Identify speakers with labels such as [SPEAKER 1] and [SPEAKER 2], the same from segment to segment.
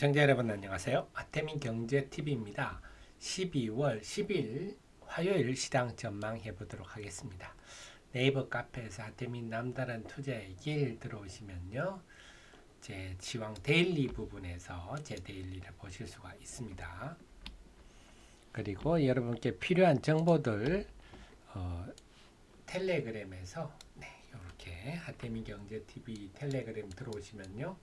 [SPEAKER 1] 시청자 여러분 안녕하세요. 아태민 경제TV입니다. 12월 10일 화요일 시장 전망해 보도록 하겠습니다. 네이버 카페에서 아태민 남다른 투자의 길 들어오시면요. 제 지왕 데일리 부분에서 제 데일리를 보실 수가 있습니다. 그리고 여러분께 필요한 정보들 텔레그램에서 이렇게 아태민 경제TV 텔레그램 들어오시면요.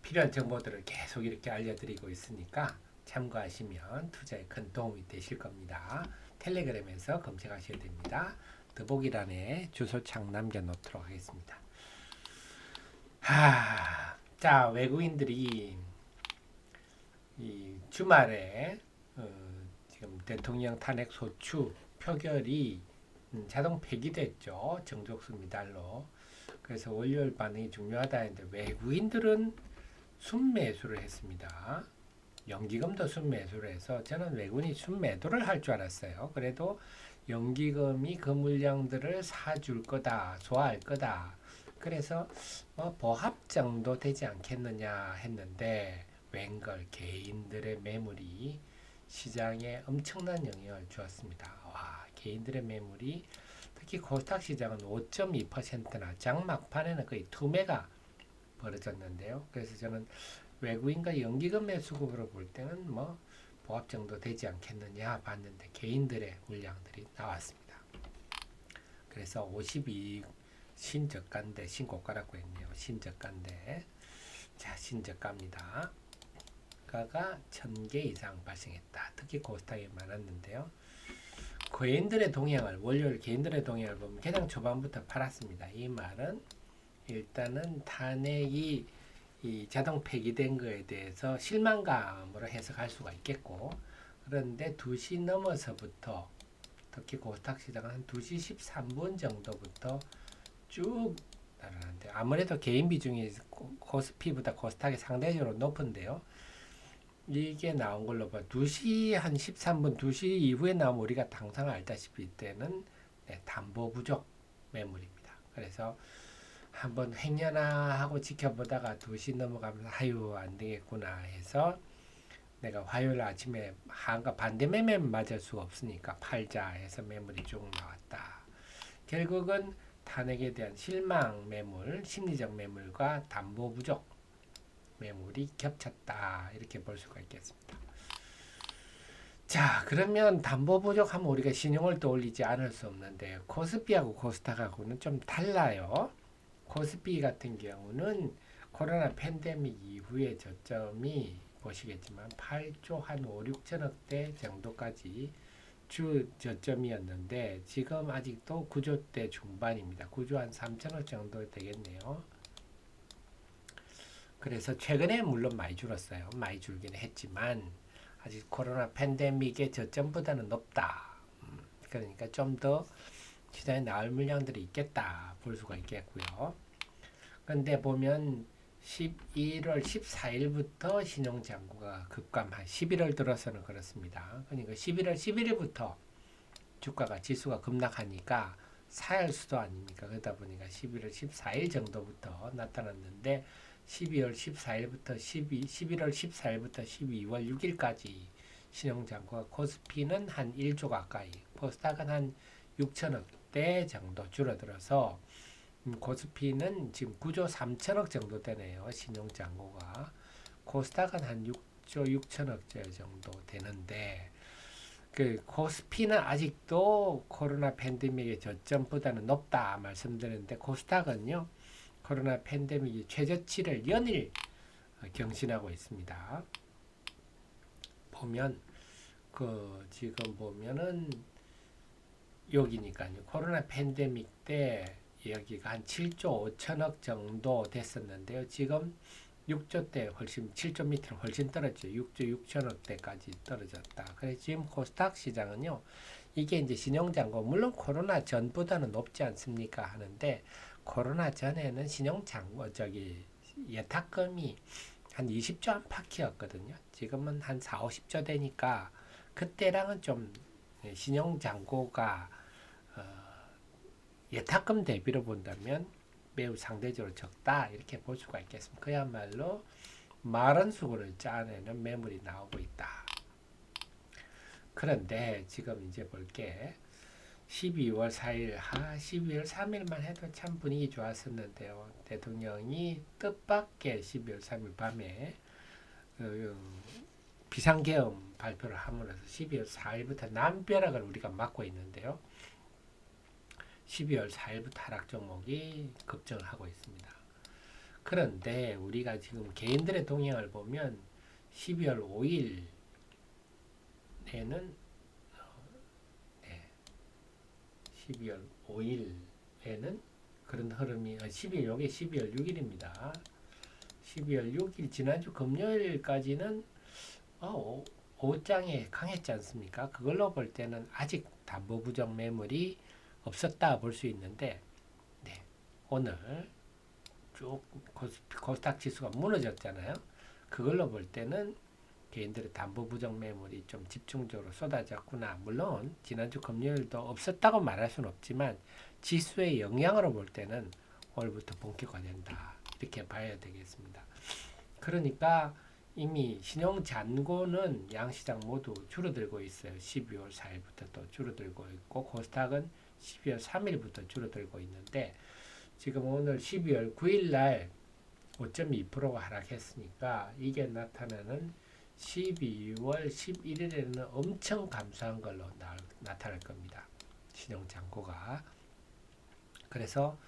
[SPEAKER 1] 필요한 정보들을 계속 이렇게 알려드리고 있으니까 참고하시면 투자에 큰 도움이 되실 겁니다. 텔레그램에서 검색하셔야 됩니다. 더보기란에 주소창 남겨놓도록 하겠습니다. 자, 외국인들이 이 주말에 지금 대통령 탄핵 소추 표결이 자동 폐기됐죠. 정족수 미달로. 그래서 월요일 반응이 중요하다 했는데 외국인들은 순매수를 했습니다. 연기금도 순매수를 해서 저는 외국인이 순매도를 할 줄 알았어요. 그래도 연기금이 그 물량들을 사줄 거다, 좋아할 거다. 그래서 보합 정도 되지 않겠느냐 했는데 웬걸 개인들의 매물이 시장에 엄청난 영향을 주었습니다. 와, 개인들의 매물이 특히 코스닥 시장은 5.2%나 장막판에는 거의 2매가 벌어졌는데요. 그래서 저는 외국인과 연기금 매수급으로 볼 때는 보합 정도 되지 않겠느냐 봤는데 개인들의 물량들이 나왔습니다. 그래서 52 신저가인데 신고가라고 했네요. 신저가인데 자 신저가입니다. 가가 1000개 이상 발생했다. 특히 코스닥에 많았는데요. 개인들의 동향을 월요일 개인들의 동향을 보면 개장 초반부터 팔았습니다. 이 말은 일단은 탄핵이 이 자동 폐기된 거에 대해서 실망감으로 해석할 수가 있겠고, 그런데 2시 넘어서부터 특히 코스닥 시장은 한 2시 13분 정도부터 쭉 나르는데 아무래도 개인 비중이 코스피보다 코스닥이 상대적으로 높은데요. 이게 나온 걸로 봐 2시 한 13분 2시 이후에 나오면 우리가 항상 알다시피 이때는 담보 부족 매물입니다. 그래서 한번 횡연아 하고 지켜보다가 2시 넘어가면서 아유 안 되겠구나 해서 내가 화요일 아침에 한가 반대 매매 맞을 수가 없으니까 팔자 해서 매물이 쭉 나왔다. 결국은 탄핵에 대한 실망 매물, 심리적 매물과 담보 부족 매물이 겹쳤다. 이렇게 볼 수가 있겠습니다. 자, 그러면 담보 부족하면 우리가 신용을 떠올리지 않을 수 없는데 코스피하고 코스닥하고는 좀 달라요. 코스피 같은 경우는 코로나 팬데믹 이후에 저점이 보시겠지만 8조 한 5, 6천억대 정도까지 주 저점이었는데 지금 아직도 9조대 중반입니다. 9조 한 3천억 정도 되겠네요. 그래서 최근에 물론 많이 줄었어요. 많이 줄긴 했지만 아직 코로나 팬데믹의 저점보다는 높다. 그러니까 좀 더 시장에 나올 물량들이 있겠다 볼 수가 있겠고요. 그런데 보면 11월 14일부터 신용장고가 급감한 11월 들어서는 그렇습니다. 그러니까 11월 11일부터 주가가 지수가 급락하니까 사할 수도 아닙니까? 그러다 보니까 11월 14일 정도부터 나타났는데 12월 14일부터 11월 14일부터 12월 6일까지 신용장고가 코스피는 한 1조 가까이, 코스닥은 한 6천억대 정도 줄어들어서 코스피는 지금 9조 3천억 정도 되네요. 신용장고가. 코스닥은 한 6조 6천억째 정도 되는데 그 코스피는 아직도 코로나 팬데믹의 저점보다는 높다 말씀드렸는데 코스닥은요. 코로나 팬데믹이 최저치를 연일 경신하고 있습니다. 보면 지금 보면은 여기니까요. 코로나 팬데믹 때 여기가 한 7조 5천억 정도 됐었는데요. 지금 6조대 훨씬 7조 밑으로 훨씬 떨어졌죠. 6조 6천억대까지 떨어졌다. 그래서 지금 코스닥 시장은요. 이게 이제 신용장고 물론 코로나 전보다는 높지 않습니까 하는데 코로나 전에는 신용장고 예탁금이 한 20조 안팎이었거든요. 지금은 한 4, 50조 되니까 그때랑은 좀 신용장고가 예탁금 대비로 본다면 매우 상대적으로 적다 이렇게 볼 수가 있겠습니다. 그야말로 마른 수건을 짜내는 매물이 나오고 있다. 그런데 지금 이제 볼게 12월 4일, 12월 3일만 해도 참 분위기 좋았었는데요. 대통령이 뜻밖의 12월 3일 밤에 비상계엄 발표를 함으로써 12월 4일부터 남벼락을 우리가 맞고 있는데요. 12월 4일부터 하락 종목이 급증을 하고 있습니다. 그런데 우리가 지금 개인들의 동향을 보면 12월 5일에는 12월 5일에는 그런 흐름이 12월 6일입니다. 12월 6일 지난주 금요일까지는 오장에 강했지 않습니까? 그걸로 볼 때는 아직 담보 부정 매물이 없었다 볼 수 있는데 오늘 쭉 코스닥 지수가 무너졌잖아요. 그걸로 볼 때는 개인들의 담보 부정 매물이 좀 집중적으로 쏟아졌구나. 물론 지난주 금요일도 없었다고 말할 수는 없지만 지수의 영향으로 볼 때는 오늘부터 본격화된다. 이렇게 봐야 되겠습니다. 그러니까 이미 신용 잔고는 양시장 모두 줄어들고 있어요. 12월 4일부터 또 줄어들고 있고 코스닥은 12월 3일부터 줄어들고 있는데 지금 오늘 12월 9일 날 5.2%가 하락했으니까 이게 나타나는 12월 11일에는 엄청 감소한 걸로 나타날 겁니다. 신용 잔고가. 그래서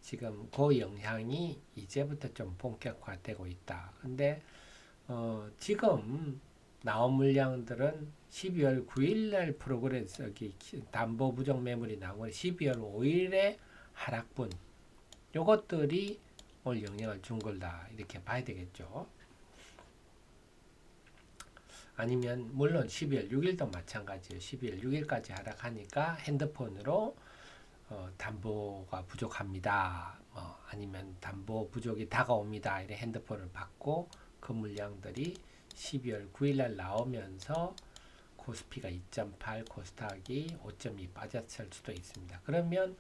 [SPEAKER 1] 지금 그 영향이 이제부터 좀 본격화되고 있다. 근데 지금 나온 물량들은 12월 9일 날 프로그레스 담보 부정 매물이 나온 12월 5일에 하락분 요것들이 오늘 영향을 준 걸다 이렇게 봐야 되겠죠. 아니면 물론 12월 6일도 마찬가지예요. 12월 6일까지 하락하니까 핸드폰으로 담보가 부족합니다. 아니면 담보 부족이 다가옵니다. 이런 핸드폰을 받고 그 물량들이 12월 9일 날 나오면서 코스피가 2.8, 코스닥이 5.2 빠졌을 수도 있습니다. 그러면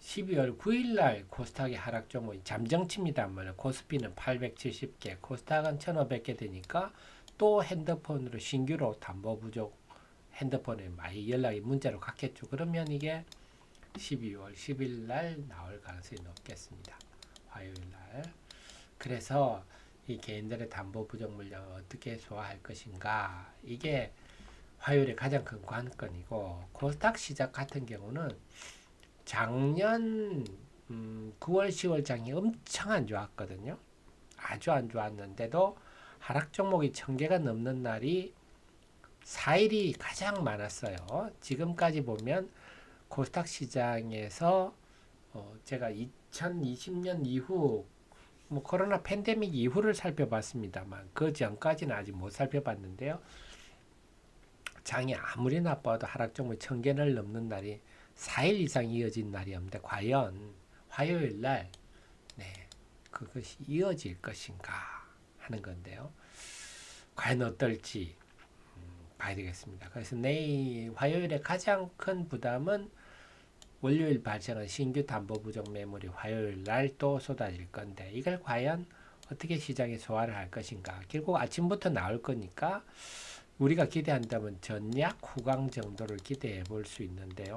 [SPEAKER 1] 12월 9일 날 코스닥의 하락 종목이 잠정치입니다. 코스피는 870개, 코스닥은 1500개 되니까 또 핸드폰으로 신규로 담보 부족 핸드폰에 많이 연락이 문자로 갔겠죠. 그러면 이게 12월 10일 날 나올 가능성이 높겠습니다. 화요일 날. 그래서 이 개인들의 담보 부족 물량을 어떻게 소화할 것인가. 이게 화요일에 가장 큰 관건이고 코스닥 시작 같은 경우는 작년 9월 10월 장이 엄청 안 좋았거든요. 아주 안 좋았는데도 하락 종목이 1000개가 넘는 날이 4일이 가장 많았어요. 지금까지 보면 코스닥 시장에서 제가 2020년 이후 코로나 팬데믹 이후를 살펴봤습니다만 그 전까지는 아직 못 살펴봤는데요. 장이 아무리 나빠도 하락 종목 1000개를 넘는 날이 4일 이상 이어진 날이 없는데 과연 화요일 날 그것이 이어질 것인가 하는 건데요. 과연 어떨지 봐야 되겠습니다. 그래서 내일 화요일에 가장 큰 부담은 월요일 발생한 신규 담보 부족 매물이 화요일 날 또 쏟아질 건데 이걸 과연 어떻게 시장에 소화를 할 것인가. 결국 아침부터 나올 거니까 우리가 기대한다면 전약 후강 정도를 기대해 볼 수 있는데요.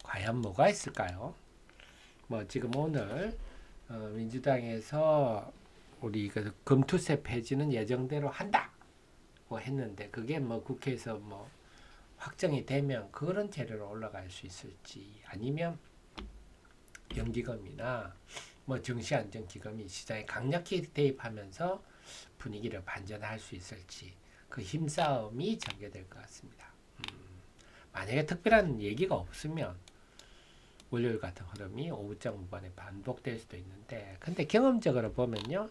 [SPEAKER 1] 과연 뭐가 있을까요? 지금 오늘 민주당에서 우리 금투세 폐지는 예정대로 한다고 했는데 그게 국회에서 확정이 되면 그런 재료로 올라갈 수 있을지 아니면 연기금이나 정시안정기금이 시장에 강력히 대입하면서 분위기를 반전할 수 있을지 그 힘싸움이 전개될 것 같습니다. 만약에 특별한 얘기가 없으면 월요일 같은 흐름이 오후장 후반에 반복될 수도 있는데 근데 경험적으로 보면요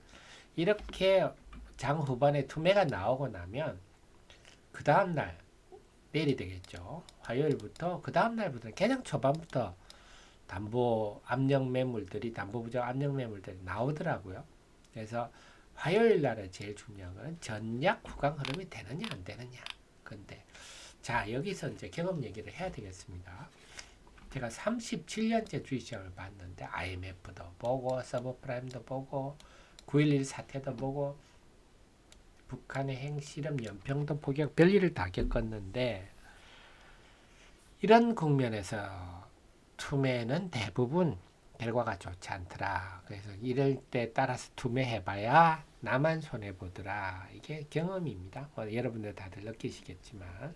[SPEAKER 1] 이렇게 장 후반에 투매가 나오고 나면 그 다음날 내일이 되겠죠. 화요일부터 그 다음날부터는 그냥 초반부터 담보 압력 매물들이 담보 부족 압력 매물들이 나오더라고요. 그래서 화요일 날에 제일 중요한 건 전약 후강 흐름이 되느냐 안 되느냐. 근데 자 여기서 이제 경험 얘기를 해야 되겠습니다. 제가 37년째 주식시장을 봤는데 IMF도 보고 서브프라임도 보고 9.11 사태도 보고 북한의 핵실험, 연평도 포격 별일을 다 겪었는데 이런 국면에서 투매는 대부분 결과가 좋지 않더라. 그래서 이럴 때 따라서 투매해봐야 나만 손해보더라. 이게 경험입니다. 뭐 여러분들 다들 느끼시겠지만.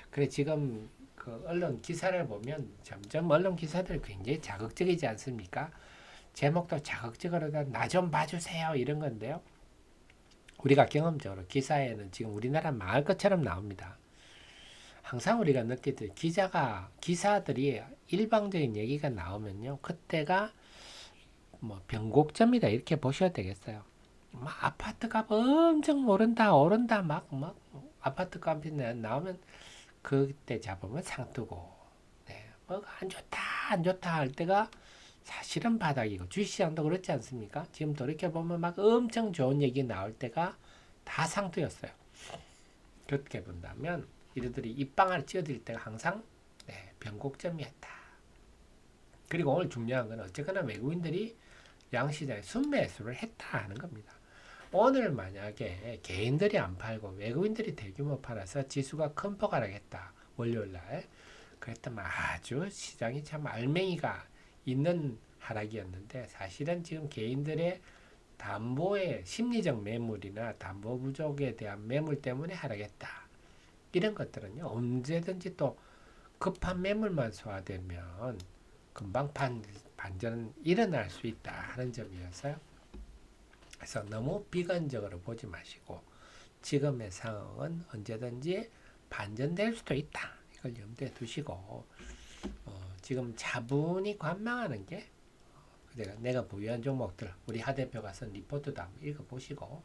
[SPEAKER 1] 그래 지금 그 언론 기사를 보면 점점 언론 기사들 굉장히 자극적이지 않습니까? 제목도 자극적으로 나 좀 봐주세요 이런 건데요. 우리가 경험적으로 기사에는 지금 우리나라 망할 것처럼 나옵니다. 항상 우리가 느끼듯 기사들이 일방적인 얘기가 나오면요. 그때가 뭐 변곡점이다 이렇게 보셔야 되겠어요. 막 아파트 값 엄청 오른다 막 아파트 값이 나오면 그때 잡으면 상뜨고 네, 뭐가 안 좋다 할 때가 사실은 바닥이고 주식시장도 그렇지 않습니까? 지금 돌이켜보면 막 엄청 좋은 얘기 나올 때가 다 상투였어요. 그렇게 본다면 이들이 입방아를 찍어드릴 때가 항상 네, 변곡점이었다. 그리고 오늘 중요한 건 어쨌거나 외국인들이 양시장에 순매수를 했다 하는 겁니다. 오늘 만약에 개인들이 안 팔고 외국인들이 대규모 팔아서 지수가 큰 폭 하락했다. 월요일날. 그랬다면 아주 시장이 참 알맹이가 있는 하락이었는데 사실은 지금 개인들의 담보의 심리적 매물이나 담보 부족에 대한 매물 때문에 하락했다. 이런 것들은요. 언제든지 또 급한 매물만 소화되면 금방 반전은 일어날 수 있다 하는 점이어서요. 그래서 너무 비관적으로 보지 마시고 지금의 상황은 언제든지 반전될 수도 있다. 이걸 염두에 두시고 지금 차분히 관망하는 게 내가 보유한 종목들 우리 하 대표가 쓴 리포트도 한번 읽어보시고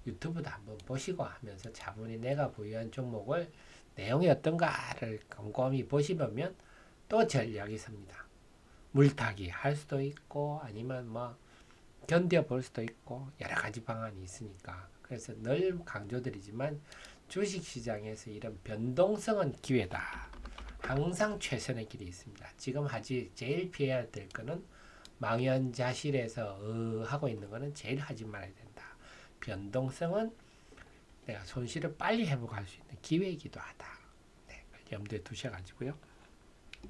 [SPEAKER 1] 유튜브도 한번 보시고 하면서 차분히 내가 보유한 종목을 내용이 어떤가를 곰곰이 보시면 또 전략이 섭니다. 물타기 할 수도 있고 아니면 뭐 견뎌볼 수도 있고 여러 가지 방안이 있으니까 그래서 늘 강조드리지만 주식시장에서 이런 변동성은 기회다. 항상 최선의 길이 있습니다. 지금 제일 피해야 될 거는 망연자실해서 하고 있는 거는 제일 하지 말아야 된다. 변동성은 내가 손실을 빨리 회복할 수 있는 기회이기도 하다. 네, 염두에 두셔가지고요.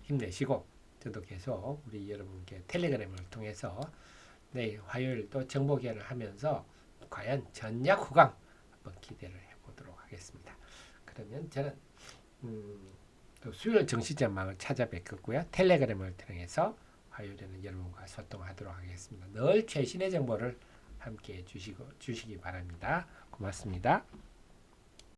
[SPEAKER 1] 힘내시고 저도 계속 우리 여러분께 텔레그램을 통해서 내일 화요일 또 정보 교환을 하면서 과연 전략 후강 한번 기대를 해보도록 하겠습니다. 그러면 저는 또 수요일 정시전망을 찾아뵙겠고요. 텔레그램을 통해서 화요일에는 여러분과 소통하도록 하겠습니다. 늘 최신의 정보를 함께 주시기 바랍니다. 고맙습니다.